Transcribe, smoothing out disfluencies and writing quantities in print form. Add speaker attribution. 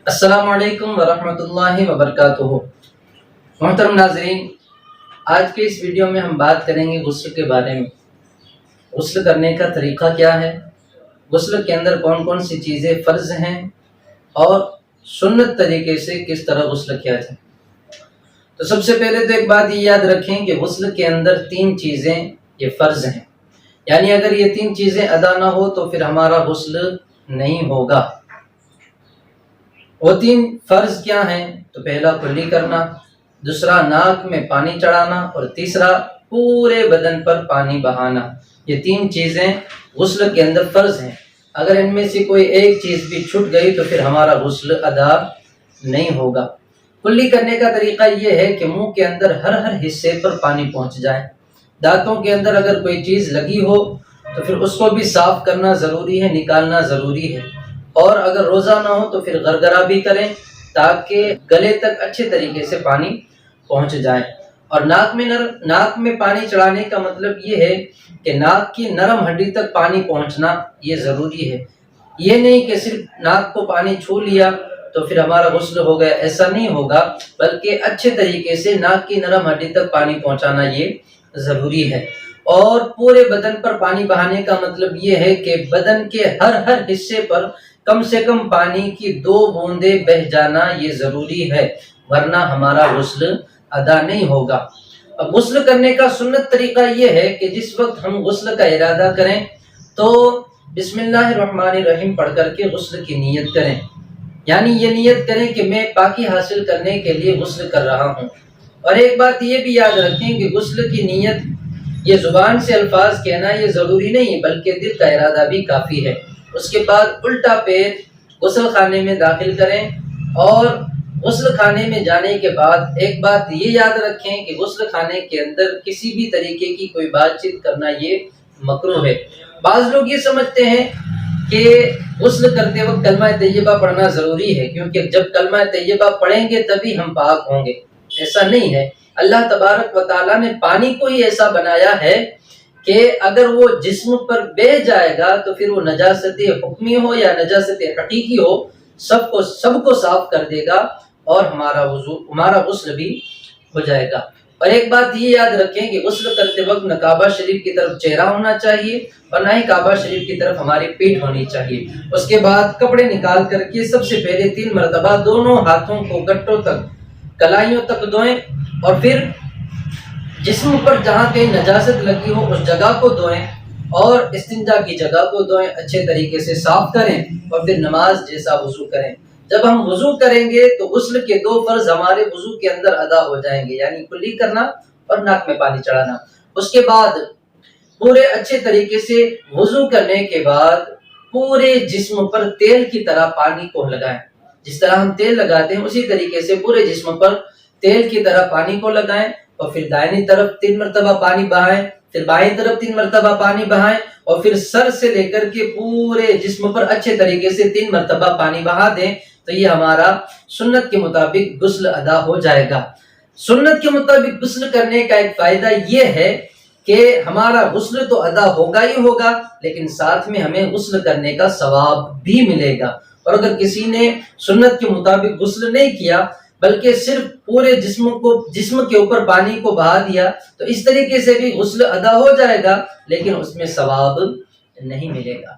Speaker 1: السلام علیکم ورحمۃ اللہ وبرکاتہ۔ محترم ناظرین، آج کے اس ویڈیو میں ہم بات کریں گے غسل کے بارے میں۔ غسل کرنے کا طریقہ کیا ہے، غسل کے اندر کون کون سی چیزیں فرض ہیں اور سنت طریقے سے کس طرح غسل کیا جائے۔ تو سب سے پہلے تو ایک بات یہ یاد رکھیں کہ غسل کے اندر 3 چیزیں یہ فرض ہیں، یعنی اگر یہ 3 چیزیں ادا نہ ہو تو پھر ہمارا غسل نہیں ہوگا۔ وہ 3 فرض کیا ہیں؟ تو پہلا کلی کرنا، دوسرا ناک میں پانی چڑھانا، اور تیسرا پورے بدن پر پانی بہانا۔ یہ 3 چیزیں غسل کے اندر فرض ہیں، اگر ان میں سے کوئی ایک چیز بھی چھوٹ گئی تو پھر ہمارا غسل ادا نہیں ہوگا۔ کلی کرنے کا طریقہ یہ ہے کہ منہ کے اندر ہر حصے پر پانی پہنچ جائے۔ دانتوں کے اندر اگر کوئی چیز لگی ہو تو پھر اس کو بھی صاف کرنا ضروری ہے، نکالنا ضروری ہے، اور اگر روزہ نہ ہو تو پھر غرغرہ بھی کریں تاکہ گلے تک اچھے طریقے سے پانی پہنچ جائے۔ اور ناک میں پانی چڑھانے کا مطلب یہ ہے کہ ناک کی نرم ہڈی تک پانی پہنچنا یہ ضروری ہے۔ یہ نہیں کہ صرف ناک کو پانی چھو لیا تو پھر ہمارا غسل ہو گیا، ایسا نہیں ہوگا، بلکہ اچھے طریقے سے ناک کی نرم ہڈی تک پانی پہنچانا یہ ضروری ہے۔ اور پورے بدن پر پانی بہانے کا مطلب یہ ہے کہ بدن کے ہر حصے پر کم سے کم پانی کی 2 بوندیں بہ جانا یہ ضروری ہے، ورنہ ہمارا غسل ادا نہیں ہوگا۔ اب غسل کرنے کا سنت طریقہ یہ ہے کہ جس وقت ہم غسل کا ارادہ کریں تو بسم اللہ الرحمن الرحیم پڑھ کر کے غسل کی نیت کریں، یعنی یہ نیت کریں کہ میں پاکی حاصل کرنے کے لیے غسل کر رہا ہوں۔ اور ایک بات یہ بھی یاد رکھیں کہ غسل کی نیت یہ زبان سے الفاظ کہنا یہ ضروری نہیں، بلکہ دل کا ارادہ بھی کافی ہے۔ اس کے بعد الٹا پیر غسل خانے میں داخل کریں، اور غسل خانے میں جانے کے بعد ایک بات یہ یاد رکھیں کہ غسل خانے کے اندر کسی بھی طریقے کی کوئی بات چیت کرنا یہ مکروہ ہے۔ بعض لوگ یہ سمجھتے ہیں کہ غسل کرتے وقت کلمہ طیبہ پڑھنا ضروری ہے، کیونکہ جب کلمہ طیبہ پڑھیں گے تبھی ہم پاک ہوں گے۔ ایسا نہیں ہے، اللہ تبارک و تعالیٰ نے پانی کو ہی ایسا بنایا ہے کہ اگر وہ جسم پر بہہ جائے گا تو پھر وہ نجاست حکمی ہو یا نجاست حقیقی ہو، سب کو صاف کر دے گا اور ہمارا غسل بھی ہو جائے گا۔ اور ایک بات یہ یاد رکھیں کہ غسل کرتے وقت نہ کعبہ شریف کی طرف چہرہ ہونا چاہیے اور نہ ہی کعبہ شریف کی طرف ہماری پیٹھ ہونی چاہیے۔ اس کے بعد کپڑے نکال کر کے سب سے پہلے 3 مرتبہ دونوں ہاتھوں کو گٹوں تک، کلائیوں تک دھوئیں، اور پھر جسم پر جہاں کہیں نجاست لگی ہو اس جگہ کو دھوئیں، اور استنجا کی جگہ کو دھوئیں، اچھے طریقے سے صاف کریں، اور پھر نماز جیسا وضو کریں۔ جب ہم وضو کریں گے تو غسل کے 2 فرض ہمارے وضو کے اندر ادا ہو جائیں گے، یعنی کلی کرنا اور ناک میں پانی چڑھانا۔ اس کے بعد پورے اچھے طریقے سے وضو کرنے کے بعد پورے جسم پر تیل کی طرح پانی کو لگائیں۔ جس طرح ہم تیل لگاتے ہیں اسی طریقے سے پورے جسم پر تیل کی طرح پانی کو لگائیں، اور پھر دائنی طرف 3 مرتبہ پانی بہائیں، پھر بائیں طرف 3 مرتبہ پانی بہائیں، اور پھر سر سے لے کر کے پورے جسم پر اچھے طریقے سے 3 مرتبہ پانی بہا دیں، تو یہ ہمارا سنت کے مطابق غسل ادا ہو جائے گا۔ سنت کے مطابق غسل کرنے کا ایک فائدہ یہ ہے کہ ہمارا غسل تو ادا ہوگا ہی ہوگا، لیکن ساتھ میں ہمیں غسل کرنے کا ثواب بھی ملے گا۔ اور اگر کسی نے سنت کے مطابق غسل نہیں کیا بلکہ صرف پورے جسم کے اوپر پانی کو بہا دیا تو اس طریقے سے بھی غسل ادا ہو جائے گا، لیکن اس میں ثواب نہیں ملے گا۔